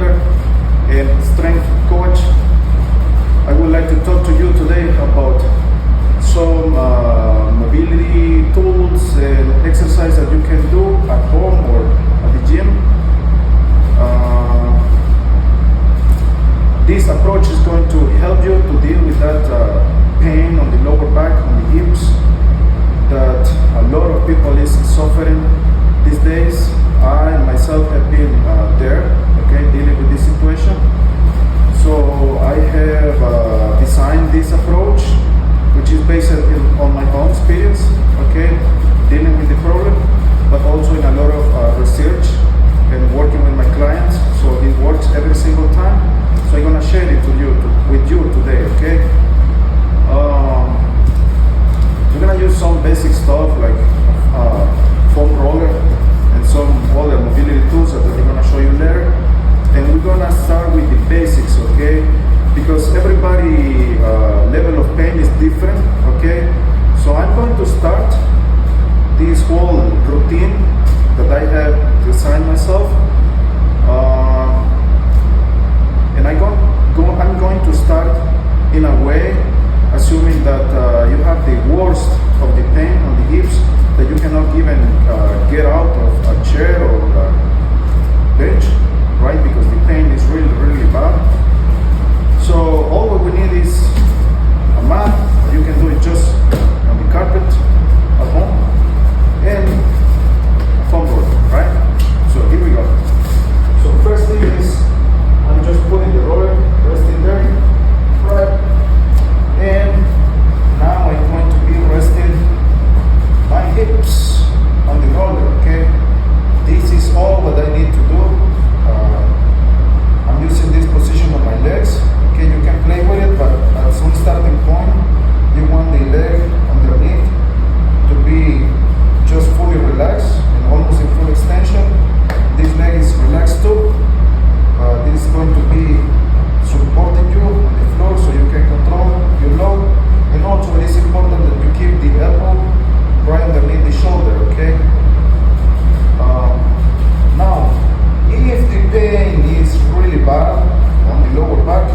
bodybuilder and strength coach. I would like to talk to you today about some mobility tools and exercise that you can do at home or at the gym. This approach is going to help you to deal with that pain on the lower back, on the hips, that a lot of people is suffering these days. I myself have been there, dealing with this situation. So I have designed this approach, which is based on my own experience, dealing with the problem, but also in a lot of research and working with my clients. So it works every single time. So I'm gonna share it with you today, We're gonna use some basic stuff like foam roller and some other mobility tools that we're gonna show you later. And we're gonna start with the basics, because everybody level of pain is different, So I'm going to start this whole routine that I have designed myself. And I'm going to start in a way, assuming that you have the worst of the pain on the hips, that you cannot even get out of a chair or a bench, right? Because the pain is really, really bad. So all we need is a mat. You can do it just on the carpet at home, and a foam roller, right? So here we go. So first thing is, I'm just putting the roller resting there, right? And now I'm going to be resting my hips on the roller, This is all what I need to do. I'm using this position on my legs, You can play with it, but at some starting point, you want the leg underneath to be just fully relaxed and almost in full extension. This leg is relaxed too. This is going to be supporting you on the floor so you can control your load. And also it is important that you keep the elbow right underneath the shoulder, Now, if the pain is really bad on the lower back,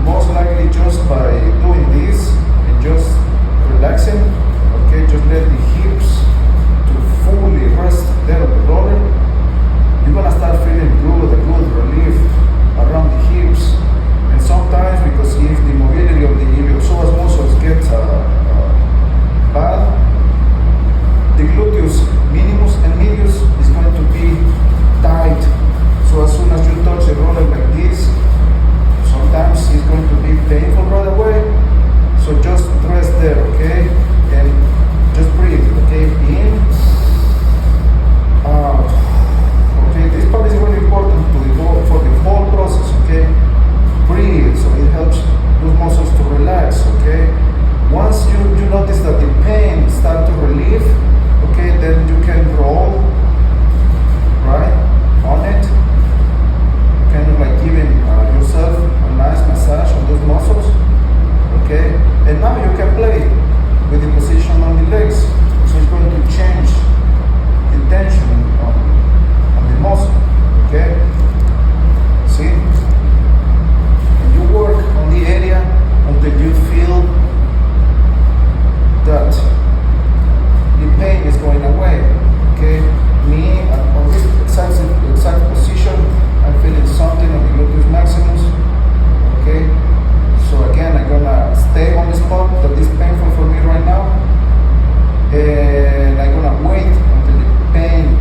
most likely just by doing this and just relaxing, just let the hips to fully rest there on the roller, you're gonna start feeling good, a good relief around the hips. And sometimes, because if the mobility of the iliopsoas muscles gets bad, the gluteus minimus and medius is going to be tight. So as soon as you touch the roller like this, sometimes it's going to be painful right away. So just rest there, and just breathe, in, out. This part is really important for the whole process, Breathe, so it helps those muscles to relax, Once you notice that the pain starts to relieve, then you can roll, right, on it, kind of like giving yourself a nice massage on those muscles, And now you can play with the position on the legs, so it's going to change the tension on the muscle, See? And you work on the area until you feel that the pain is going away, Me, on this exact position, I'm feeling something on the gluteus maximus, So again, I'm gonna stay on the spot that is painful for me right now, and I'm gonna wait until the pain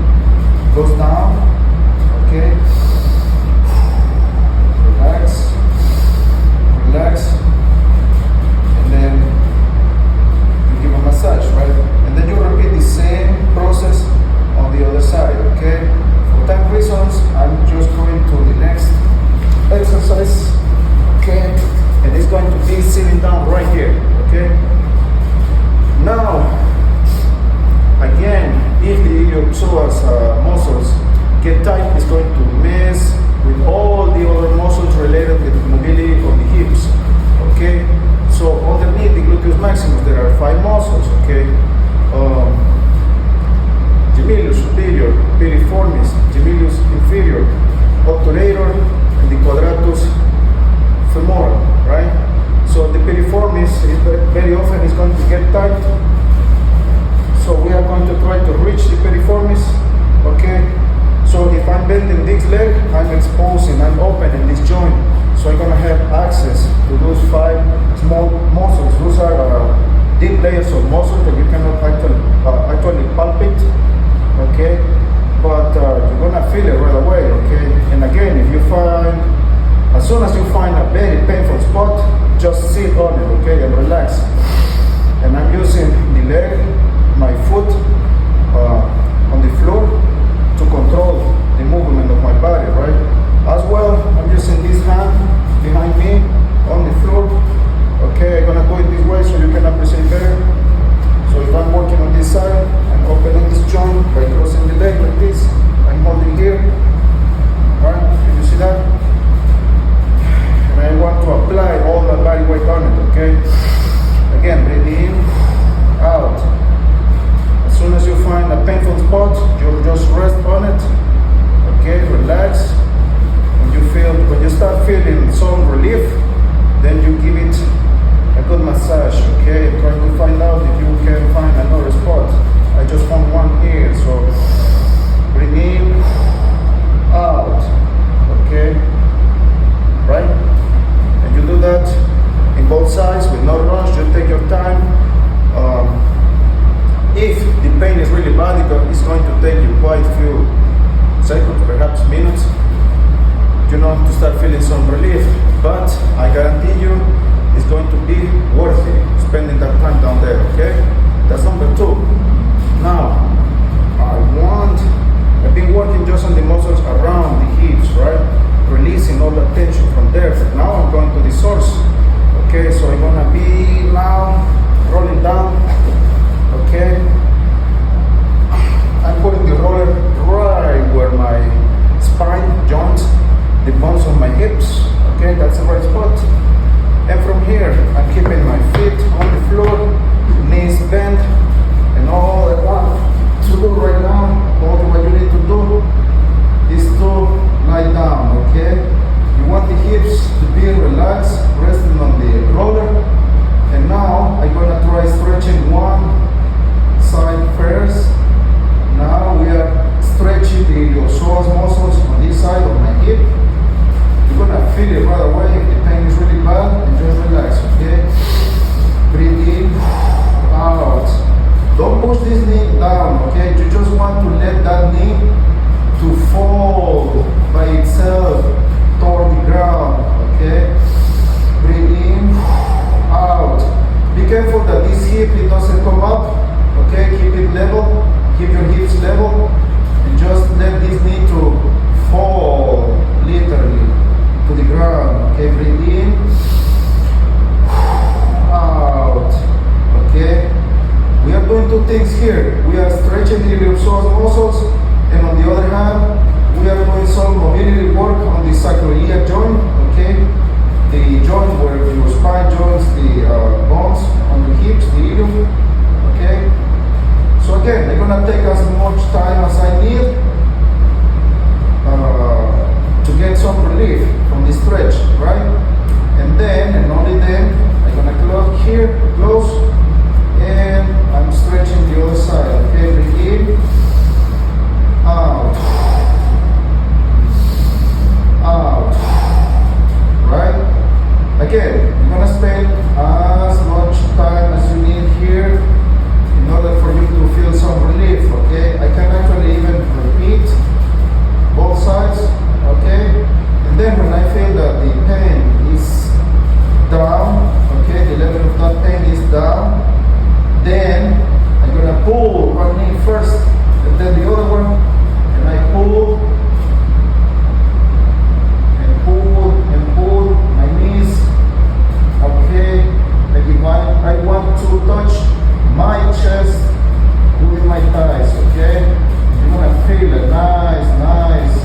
goes down, Relax, and then you give a massage, right? And then you repeat the same process on the other side, For time reasons, I'm just going to the next exercise, And it's going to be sitting down right here, Now, again, if the iliopsoas muscles get tight, it's going to mess with all the other muscles related with mobility of the hips, So underneath the gluteus maximus, there are 5 muscles, Gemellus superior, piriformis, gemellus inferior, obturator, sit on it, okay, and relax. And I'm using the leg, my foot on the floor to control the movement of my body, right? As well, I'm using this hand behind me on the floor. Okay, I'm gonna do it this way so you can appreciate better. So if I'm working on this side, I'm opening this joint by crossing the leg like this. I'm holding here. Alright, can you see that? And I want to apply all my body weight on it, okay? Again, breathe in, out. As soon as you find a painful spot, you just rest on it. Okay, relax. When you start feeling some relief, then you give it a good massage, okay? Try to find out if you can find another spot. I just found one here, so breathe in, out, okay? Right? And you do that in both sides with no rush, just take your time. If the pain is really bad, it's going to take you quite a few seconds, perhaps minutes, to start feeling some relief. But I guarantee you, it's going to be worth it, spending that time down there, okay? That's number 2. Now, I've been working just on the muscles around the hips, right? Releasing all the tension from there. Now I'm going to the source, okay? So I'm gonna be now rolling down, okay? I'm putting the roller right where my spine joints, the bones of my hips, okay? That's the right spot. And from here, I'm keeping my feet on the floor, knees bent, and all I want to do right now, all what you need to do is to lie down, okay? You want the hips to be relaxed, resting on the roller. And now I'm gonna try stretching one side first. Now we are stretching the iliopsoas muscles on this side of my hip. You're gonna feel it right away. If the pain is really bad, and just relax, okay? Breathe in, out. Don't push this knee down, okay? You just want to let that knee to fall by itself toward the ground, okay? Breathe in, out. Be careful that this hip, it doesn't come up, okay? Keep it level, keep your hips level, and just let this knee to fall, literally, to the ground, okay? Breathe in, out, okay? We are doing 2 things here. We are stretching the iliopsoas muscles, and on the other hand, we are doing some mobility work on the sacroiliac joint, okay? The joint where your spine joins the bones on the hips, the ilium, okay? So again, I'm gonna take as much time as I need to get some relief from the stretch, right? And then, and only then, I'm gonna close here, close, and I'm stretching the other side, okay? Breathe in, out, out, right? Again, you're gonna spend as much time as you need here in order for you to feel some relief, okay? I can actually even repeat both sides, okay? And then when I feel that the pain is down, okay, the level of that pain is down, then I'm gonna pull one knee first and then the other one, and I pull and pull and pull my knees, okay? Maybe I want to touch my chest with my thighs, okay? You're gonna feel a nice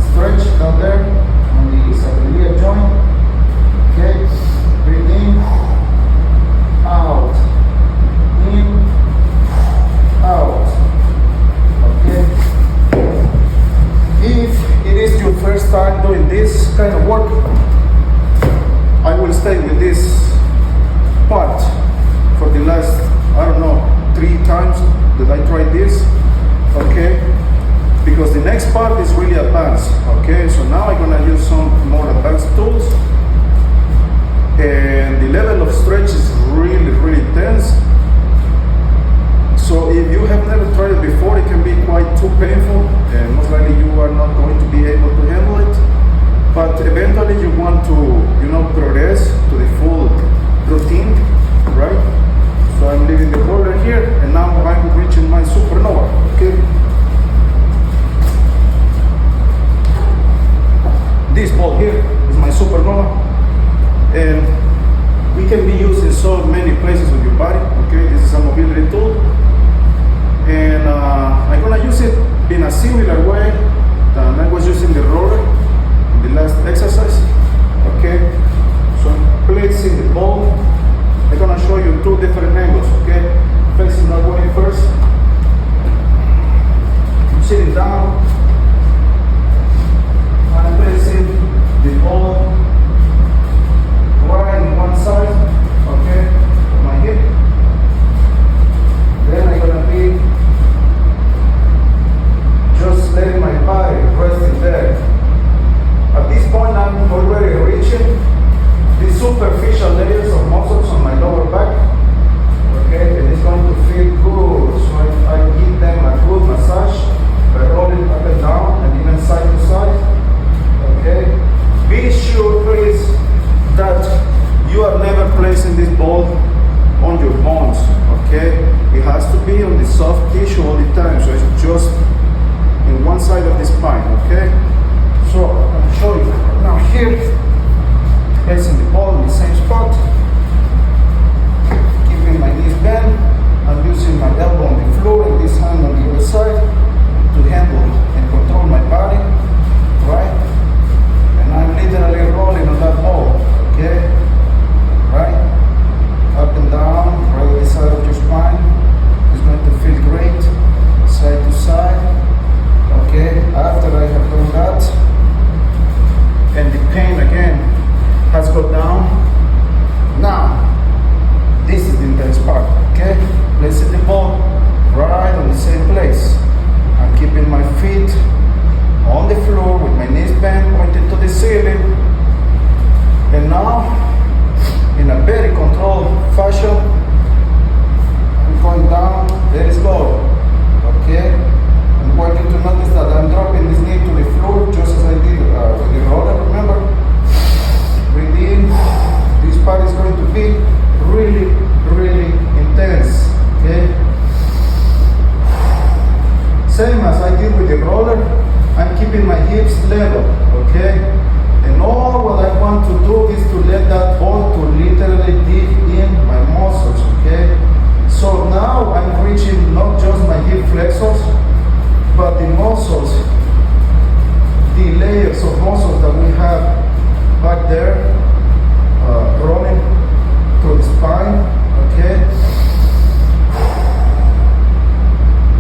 stretch down there on the sacroiliac joint, okay? Breathe in, out, in, out, okay? If it is your first time doing this kind of work, I will stay with this part for the last, 3 times that I tried this, okay? Because the next part is really advanced, okay? So now I'm gonna use some more advanced tools, and the level of stretch is really tense. So if you have never tried it before, it can be quite too painful, and most likely you are not going to be able to handle it. But eventually you want to, progress to the full routine, right? So I'm leaving the roller here, and now I'm reaching my supernova, okay? This ball here is my supernova, and we can be used in so many places with your body, okay? This is a mobility tool, and I'm gonna use it in a similar way than I was using the roller in the last exercise, okay? So I'm placing the ball. I'm gonna show you two different angles, okay? Facing that way first. I'm sitting down. I'm placing the ball right on one side, okay, of my hip. Then I'm gonna be just letting my body rest in there. At this point, I'm already reaching the superficial layers of muscles on my lower back, okay, and it's going to feel good. So I give them a good massage by rolling up and down and even side to side, okay. Be sure, please, that you are never placing this ball on your bones, okay. It has to be on the soft tissue all the time, so it's just in one side of the spine, okay. So I'll show you now here. Placing the ball in the same spot, keeping my knees bent. I'm using my elbow on the floor and this hand on the other side to handle and control my body, right? And I'm literally rolling on that ball, okay? Right? Up and down, right on the side of your spine. It's going to feel great, side to side, okay? After I have done that, and the pain again has gone down. Now, this is the intense part, okay? Placing the ball right on the same place. I'm keeping my feet on the floor with my knees bent, pointing to the ceiling. And now, in a very controlled fashion, I'm going down, very slow, okay? I'm working to notice that I'm dropping this knee to the floor just as I did with the roller, remember? Breathe in. This part is going to be really, really intense, okay? Same as I did with the roller, I'm keeping my hips level, okay? And all what I want to do is to let that ball to literally dig in my muscles, okay? So now I'm reaching not just my hip flexors, but the muscles, the layers of muscles that we have back there, rolling through the spine, okay?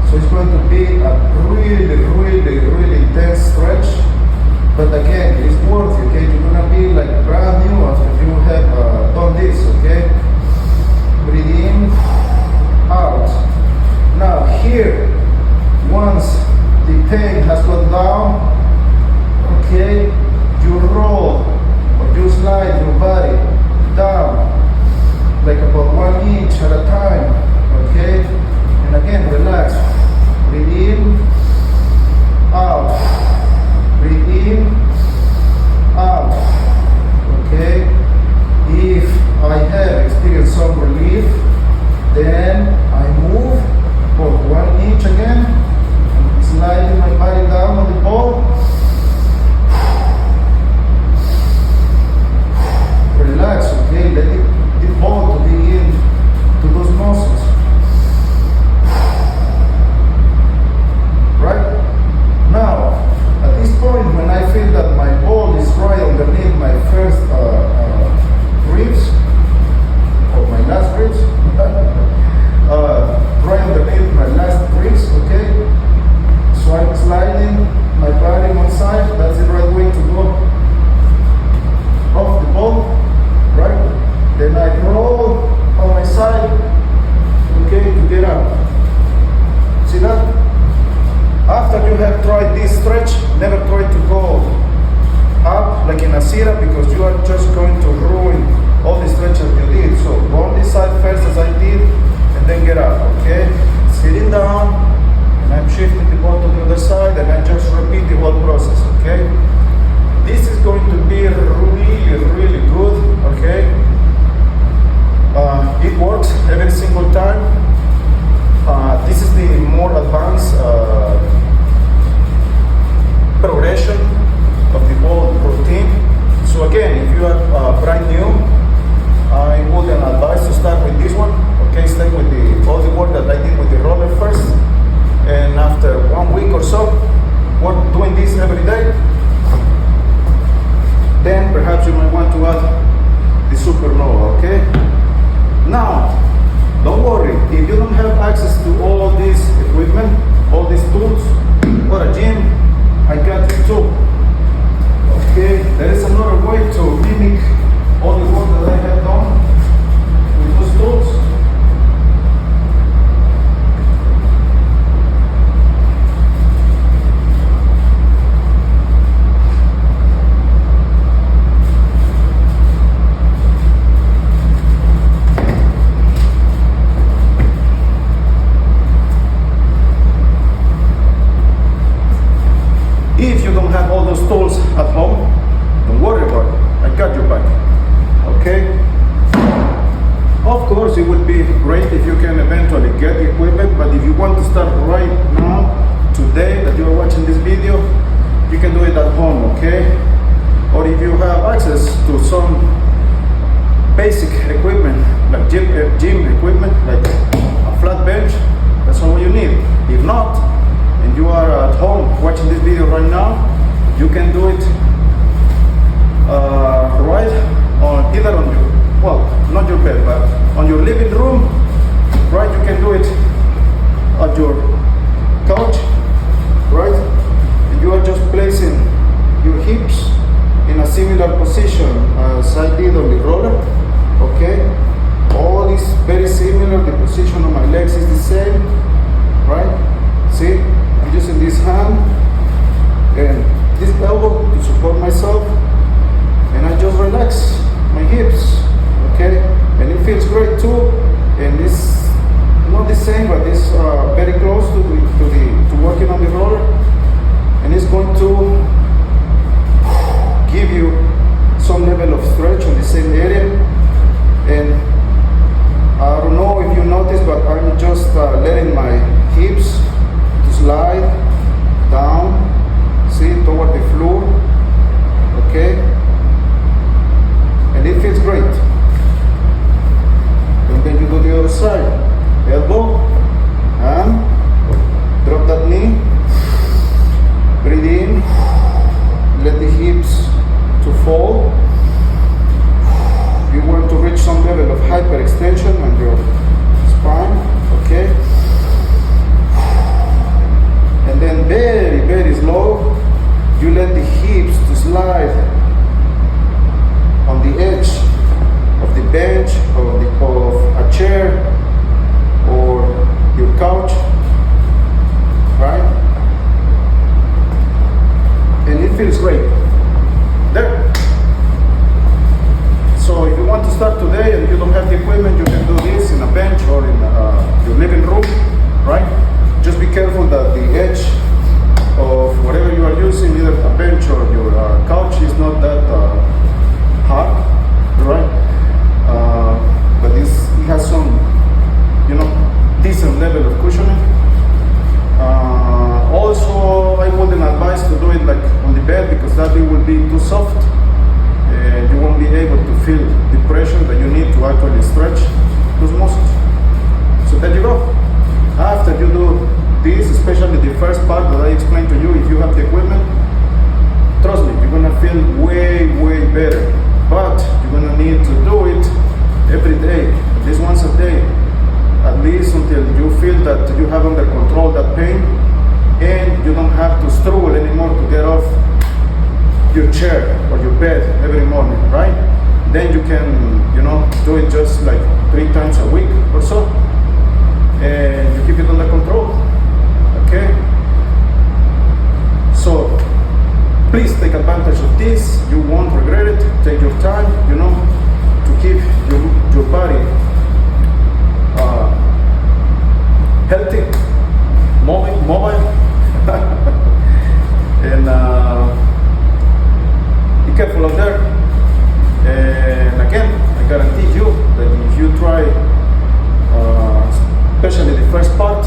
So it's going to be a really, really, really intense stretch, but again, it's worth it, okay? You're gonna be like brand new after you have done this, okay? Breathe in, out. Now here, once the pain has gone down, okay, you roll. You slide your body down like about 1 inch at a time, okay? And again, relax. Breathe in, out. Breathe in, out, okay? If I have experienced some relief, then I move about 1 inch again, sliding my body down on the ball. Relax, okay? Let the ball to begin to those muscles. Right? Now, at this point, when I feel that my ball is right underneath my first ribs, or my last ribs, right underneath my last ribs, okay? So I'm sliding my body one side. That's the right way to go off the ball. Right? Then I roll on my side, okay, to get up. See that? After you have tried this stretch, never try to go up like in a sit-up because you are just going to ruin all the stretches you did. So go on this side first as I did, and then get up, okay? Sitting down, and I'm shifting the ball to the other side, and I just repeat the whole process, okay? This is going to be really, really good, okay? don't have all those tools at home, don't worry about it. I got your back. Okay? Of course, it would be great if you can eventually get the equipment, but if you want to start right now, today that you are watching this video, you can do it at home, okay? Or if you have access to some basic equipment, like gym equipment, like a flat bench, that's all you need. If not, and you are at home watching this video right now, you can do it right on either on your, well, not your bed, but on your living room, right? You can do it at your couch, right? And you are just placing your hips in a similar position as I did on the roller, okay? All is very similar, the position of my legs is the same, right? See, I'm using this hand and this elbow to support myself, and I just relax my hips, okay? And it feels great too, and it's not the same, but it's very close to working on the roller, and it's going to give you some level of stretch on the same area. And I don't know if you noticed, but I'm just letting my hips to slide down, see, toward the floor, okay? And it feels great. And then you do the other side. Elbow, and drop that knee, breathe in, let the hips to fall. You want to reach some level of hyperextension on your spine, okay? And then very, very slow, you let the hips to slide on the edge of the bench, of a chair, or your couch, right? And it feels great. There. So if you want to start today and you don't have the equipment, you can do this in a bench or in your living room, right? Just be careful that the edge of whatever you are using, either a bench or your couch, is not that hard, right? But it has some, decent level of cushioning. Also, I wouldn't advise to do it like on the bed, because that it will be too soft and you won't be able to feel the pressure that you need to actually stretch those muscles. So there you go. After you do this, especially the first part that I explained to you, if you have the equipment, trust me, you're gonna feel way, way better. But you're gonna need to do it every day, at least once a day, at least until you feel that you have under control that pain and you don't have to struggle anymore to get off your chair or your bed every morning, right? Then you can, do it just like 3 times a week or so, and you keep it under control, okay? So please take advantage of this. You won't regret it. Take your time, to keep your body healthy, mobile, and be careful out there. And again, I guarantee you that if you try, especially the first part,